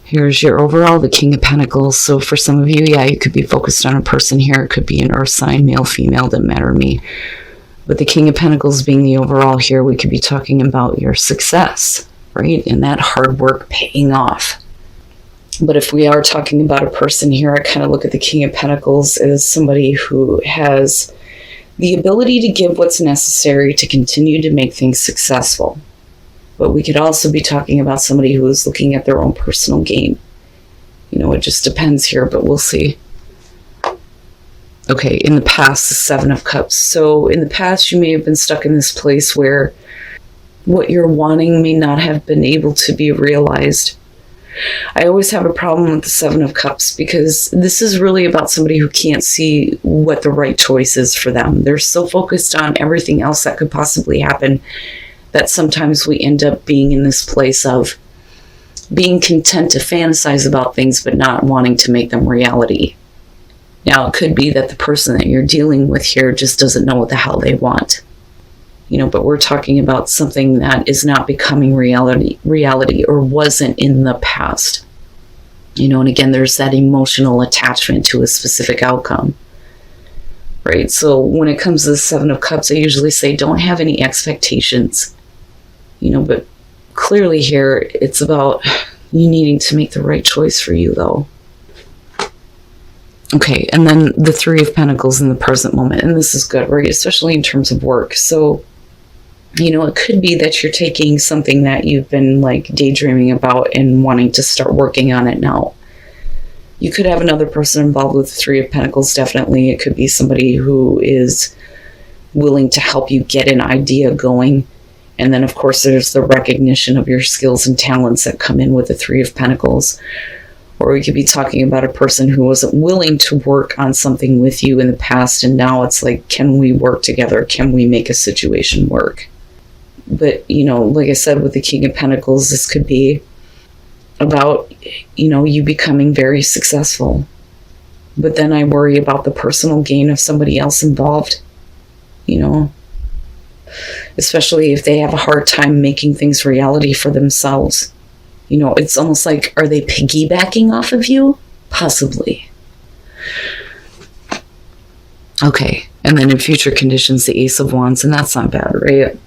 Here's your overall, the King of Pentacles. So for some of you, yeah, you could be focused on a person here. It could be an earth sign, male, female, doesn't matter to me. But the King of Pentacles being the overall here, we could be talking about your success, right? And that hard work paying off. But if we are talking about a person here, I kind of look at the King of Pentacles as somebody who has the ability to give what's necessary to continue to make things successful. But we could also be talking about somebody who is looking at their own personal gain. You know, it just depends here, but we'll see. Okay, in the past, the Seven of Cups. So in the past, you may have been stuck in this place where what you're wanting may not have been able to be realized. I always have a problem with the Seven of Cups because this is really about somebody who can't see what the right choice is for them. They're so focused on everything else that could possibly happen that sometimes we end up being in this place of being content to fantasize about things but not wanting to make them reality. Now, it could be that the person that you're dealing with here just doesn't know what the hell they want. You know, but we're talking about something that is not becoming reality or wasn't in the past. You know, and again, there's that emotional attachment to a specific outcome. Right? So when it comes to the Seven of Cups, I usually say don't have any expectations. You know, but clearly here, it's about you needing to make the right choice for you, though. Okay, and then the Three of Pentacles in the present moment. And this is good, right? Especially in terms of work. So, you know, it could be that you're taking something that you've been like daydreaming about and wanting to start working on it now. You could have another person involved with the Three of Pentacles, definitely. It could be somebody who is willing to help you get an idea going. And then, of course, there's the recognition of your skills and talents that come in with the Three of Pentacles. Or we could be talking about a person who wasn't willing to work on something with you in the past, and now it's like, can we work together? Can we make a situation work? But, you know, like I said, with the King of Pentacles, this could be about, you know, you becoming very successful. But then I worry about the personal gain of somebody else involved, you know, especially if they have a hard time making things reality for themselves. You know, it's almost like, are they piggybacking off of you? Possibly. Okay, and then in future conditions, the Ace of Wands, and that's not bad, right?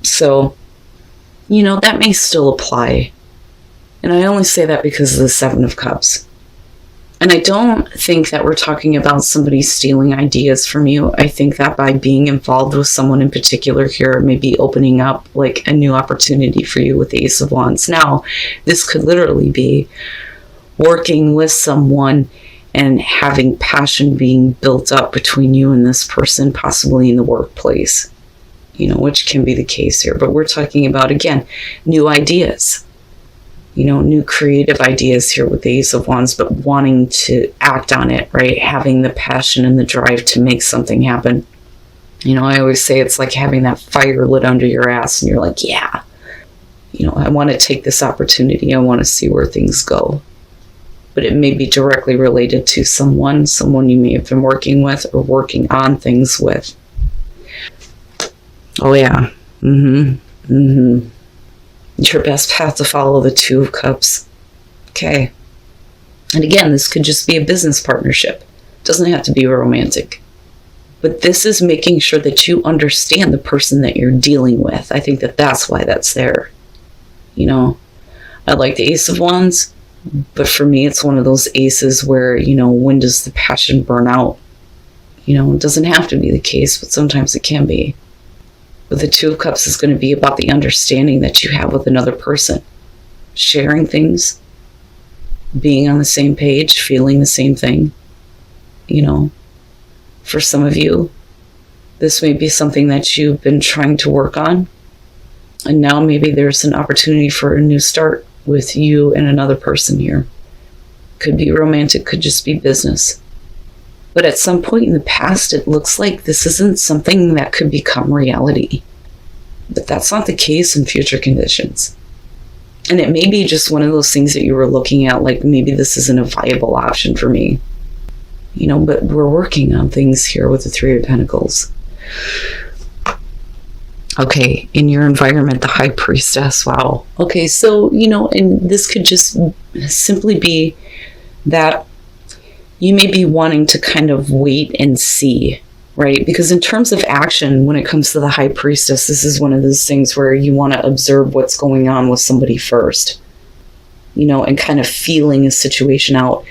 So, you know, that may still apply. And I only say that because of the Seven of Cups. And I don't think that we're talking about somebody stealing ideas from you. I think that by being involved with someone in particular here, maybe opening up like a new opportunity for you with the Ace of Wands. Now, this could literally be working with someone and having passion being built up between you and this person, possibly in the workplace, you know, which can be the case here. But we're talking about, again, new ideas. You know, new creative ideas here with the Ace of Wands, but wanting to act on it, right? Having the passion and the drive to make something happen. You know, I always say it's like having that fire lit under your ass and you're like, yeah, you know, I want to take this opportunity. I want to see where things go. But it may be directly related to someone you may have been working with or working on things with. Oh, yeah. Your best path to follow, the Two of Cups. Okay. And again, this could just be a business partnership. It doesn't have to be romantic. But this is making sure that you understand the person that you're dealing with. I think that that's why that's there. You know, I like the Ace of Wands, but for me, it's one of those aces where, you know, when does the passion burn out? You know, it doesn't have to be the case, but sometimes it can be. But the Two of Cups is going to be about the understanding that you have with another person. Sharing things. Being on the same page. Feeling the same thing. You know. For some of you, this may be something that you've been trying to work on. And now maybe there's an opportunity for a new start with you and another person here. Could be romantic. Could just be business. But at some point in the past, it looks like this isn't something that could become reality. But that's not the case in future conditions. And it may be just one of those things that you were looking at, like maybe this isn't a viable option for me. You know, but we're working on things here with the Three of Pentacles. Okay, in your environment, the high priestess, wow. Okay, so, and this could just simply be that you may be wanting to kind of wait and see, right? Because in terms of action, when it comes to the high priestess, this is one of those things where you want to observe what's going on with somebody first, and kind of feeling a situation out.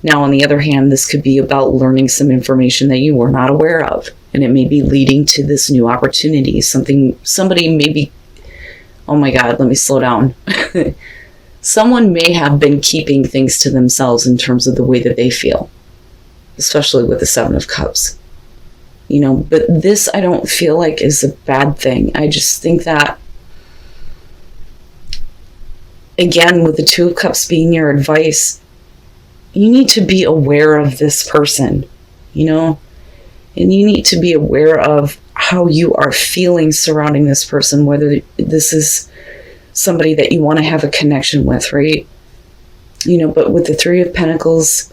Now, on the other hand, this could be about learning some information that you were not aware of, and it may be leading to this new opportunity. Somebody may be, oh my God, let me slow down. Someone may have been keeping things to themselves in terms of the way that they feel, especially with the Seven of Cups. But this I don't feel like is a bad thing. I just think that, again, with the Two of Cups being your advice, you need to be aware of this person, and you need to be aware of how you are feeling surrounding this person, whether this is somebody that you want to have a connection with, right? But with the Three of Pentacles,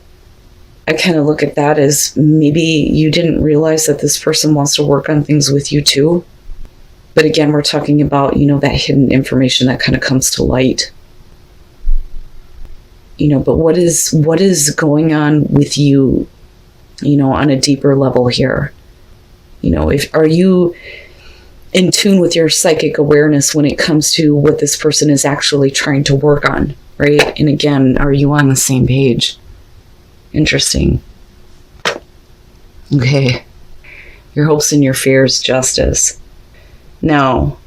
I kind of look at that as maybe you didn't realize that this person wants to work on things with you too. But again, we're talking about, that hidden information that kind of comes to light. But what is going on with you, on a deeper level here? Are you in tune with your psychic awareness when it comes to what this person is actually trying to work on, right? And again, are you on the same page? Interesting. Okay. Your hopes and your fears, Justice. Now,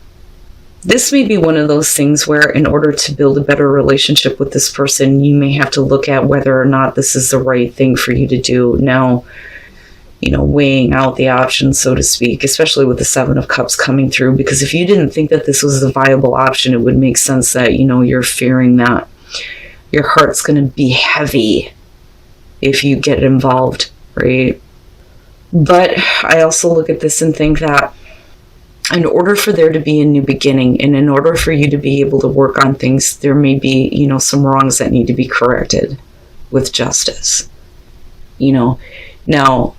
this may be one of those things where in order to build a better relationship with this person, you may have to look at whether or not this is the right thing for you to do. Now, weighing out the options, so to speak, especially with the Seven of Cups coming through, because if you didn't think that this was a viable option, it would make sense that, you're fearing that your heart's going to be heavy if you get involved, right? But I also look at this and think that in order for there to be a new beginning, and in order for you to be able to work on things, there may be, some wrongs that need to be corrected with Justice. Now,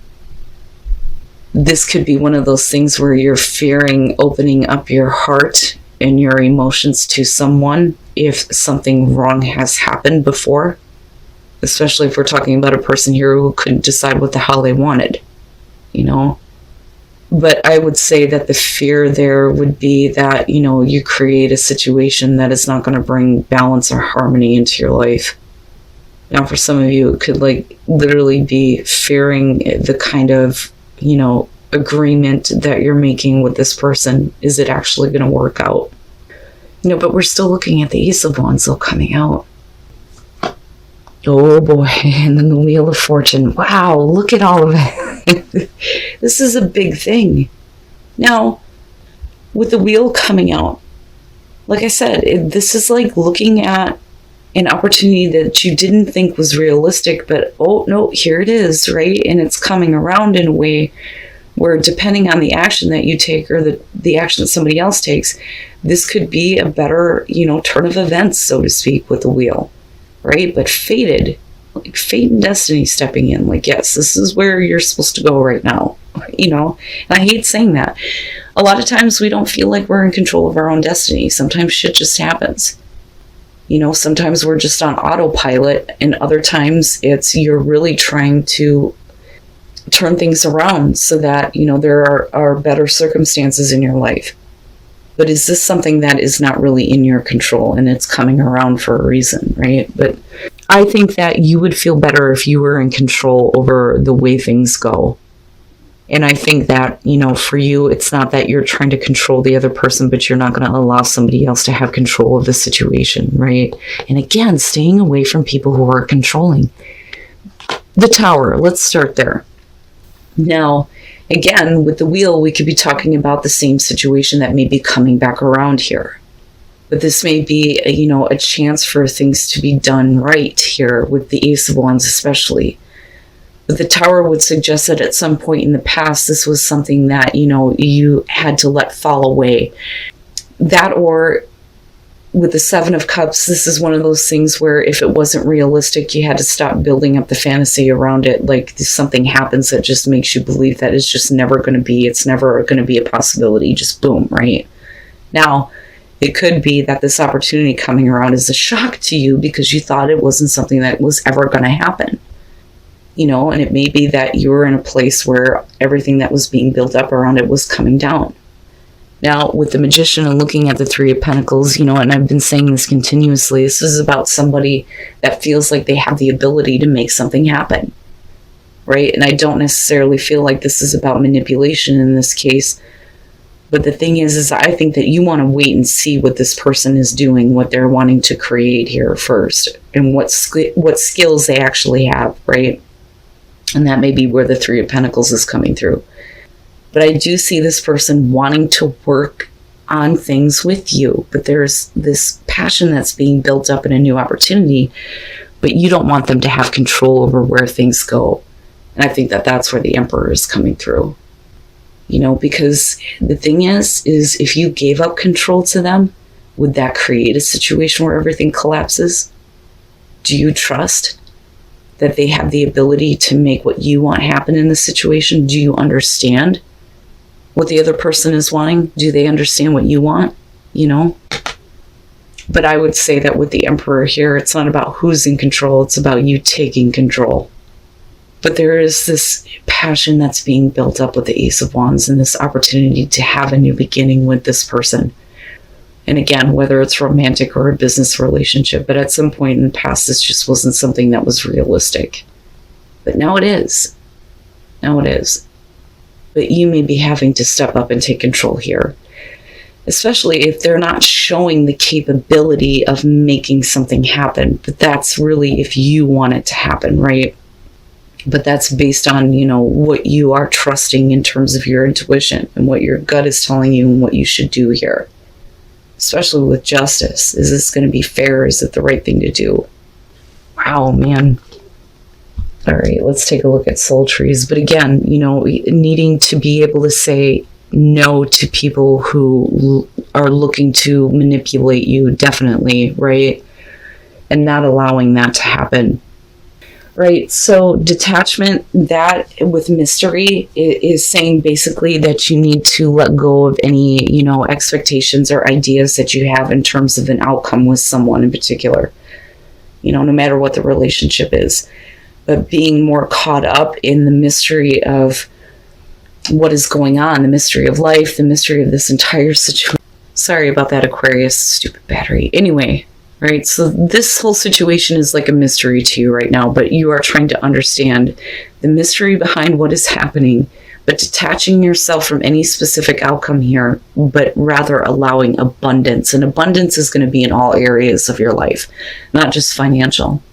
this could be one of those things where you're fearing opening up your heart and your emotions to someone if something wrong has happened before, especially if we're talking about a person here who couldn't decide what the hell they wanted, But I would say that the fear there would be that, you create a situation that is not going to bring balance or harmony into your life. Now, for some of you, it could literally be fearing the kind of, agreement that you're making with this person. Is it actually going to work out? But we're still looking at the Ace of Wands still coming out. Oh boy, and then the Wheel of Fortune. Wow, look at all of it. This is a big thing. Now, with the wheel coming out, like I said, this is like looking at an opportunity that you didn't think was realistic, but oh no, here it is, right? And it's coming around in a way where, depending on the action that you take or the action that somebody else takes, this could be a better, turn of events, so to speak, with the wheel, right? But fated, like fate and destiny stepping in, like, yes, this is where you're supposed to go right now, and I hate saying that. A lot of times we don't feel like we're in control of our own destiny. Sometimes shit just happens. Sometimes we're just on autopilot, and other times it's you're really trying to turn things around so that, there are better circumstances in your life. But is this something that is not really in your control, and it's coming around for a reason, right? But I think that you would feel better if you were in control over the way things go. And I think that, for you, it's not that you're trying to control the other person, but you're not going to allow somebody else to have control of the situation, right? And again, staying away from people who are controlling. The Tower, let's start there. Now, again, with the wheel, we could be talking about the same situation that may be coming back around here. But this may be, a chance for things to be done right here with the Ace of Wands especially. But the Tower would suggest that at some point in the past, this was something that, you had to let fall away. That, or with the Seven of Cups, this is one of those things where if it wasn't realistic, you had to stop building up the fantasy around it. Like something happens that just makes you believe that it's just never going to be, it's never going to be a possibility. Just boom, right? Now, it could be that this opportunity coming around is a shock to you because you thought it wasn't something that was ever going to happen. And it may be that you were in a place where everything that was being built up around it was coming down. Now, with the Magician and looking at the Three of Pentacles, and I've been saying this continuously, this is about somebody that feels like they have the ability to make something happen, right? And I don't necessarily feel like this is about manipulation in this case. But the thing is I think that you want to wait and see what this person is doing, what they're wanting to create here first, and what skills they actually have, right? And that may be where the Three of Pentacles is coming through. But I do see this person wanting to work on things with you. But there's this passion that's being built up in a new opportunity, but you don't want them to have control over where things go. And I think that that's where the Emperor is coming through. Because the thing is if you gave up control to them, would that create a situation where everything collapses? Do you trust that they have the ability to make what you want happen in the situation? Do you understand what the other person is wanting? Do they understand what you want? But I would say that with the Emperor here, it's not about who's in control. It's about you taking control. But there is this passion that's being built up with the Ace of Wands and this opportunity to have a new beginning with this person. And again, whether it's romantic or a business relationship, but at some point in the past, this just wasn't something that was realistic. But now it is. Now it is. But you may be having to step up and take control here, especially if they're not showing the capability of making something happen. But that's really if you want it to happen, right? But that's based on, what you are trusting in terms of your intuition and what your gut is telling you and what you should do here. Especially with justice. Is this going to be fair? Is it the right thing to do? Wow, man. All right, let's take a look at soul trees. But again, needing to be able to say no to people who are looking to manipulate you, definitely, right? And not allowing that to happen. Right, so detachment, that with mystery is saying basically that you need to let go of any, expectations or ideas that you have in terms of an outcome with someone in particular, no matter what the relationship is. But being more caught up in the mystery of what is going on, the mystery of life, the mystery of this entire situation. Sorry about that, Aquarius, stupid battery. Anyway. Right, so this whole situation is like a mystery to you right now, but you are trying to understand the mystery behind what is happening, but detaching yourself from any specific outcome here, but rather allowing abundance. And abundance is going to be in all areas of your life, not just financial.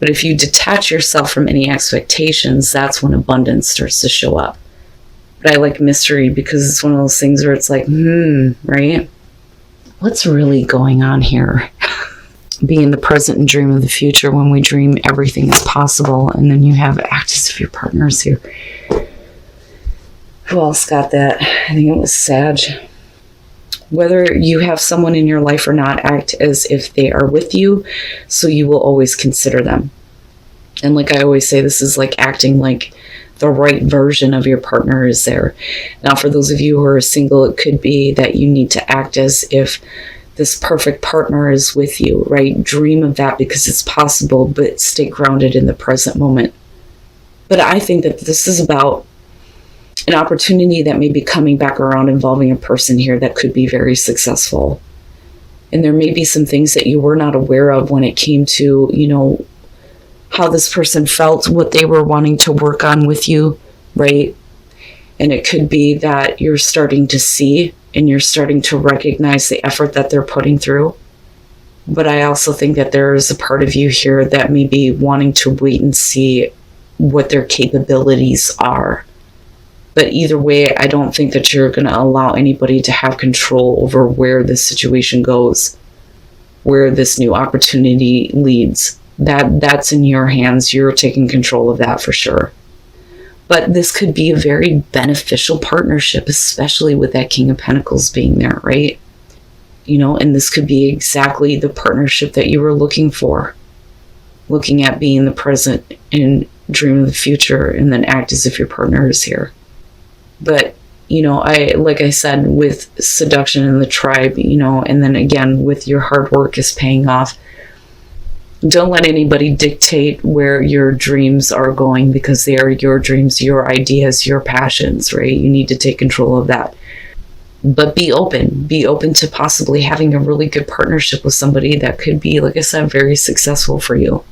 But if you detach yourself from any expectations, that's when abundance starts to show up. But I like mystery because it's one of those things where it's like, right? What's really going on here? Be in the present and dream of the future. When we dream, everything is possible. And then you have act as if your partner's here. Who else got that? I think it was Sag. Whether you have someone in your life or not, act as if they are with you, so you will always consider them. And like I always say, this is like acting like the right version of your partner is there. Now, for those of you who are single, it could be that you need to act as if this perfect partner is with you, right? Dream of that because it's possible, but stay grounded in the present moment. But I think that this is about an opportunity that may be coming back around involving a person here that could be very successful. And there may be some things that you were not aware of when it came to, how this person felt, what they were wanting to work on with you, right? And it could be that you're starting to see and you're starting to recognize the effort that they're putting through. But I also think that there is a part of you here that may be wanting to wait and see what their capabilities are. But either way, I don't think that you're going to allow anybody to have control over where this situation goes, where this new opportunity leads. That's in your hands. You're taking control of that for sure. But this could be a very beneficial partnership, especially with that King of Pentacles being there, right? And this could be exactly the partnership that you were looking for. Looking at being the present and dream of the future, and then act as if your partner is here. But, like I said, with seduction and the tribe, and then again, with your hard work is paying off. Don't let anybody dictate where your dreams are going, because they are your dreams, your ideas, your passions, right? You need to take control of that. But be open to possibly having a really good partnership with somebody that could be, like I said, very successful for you.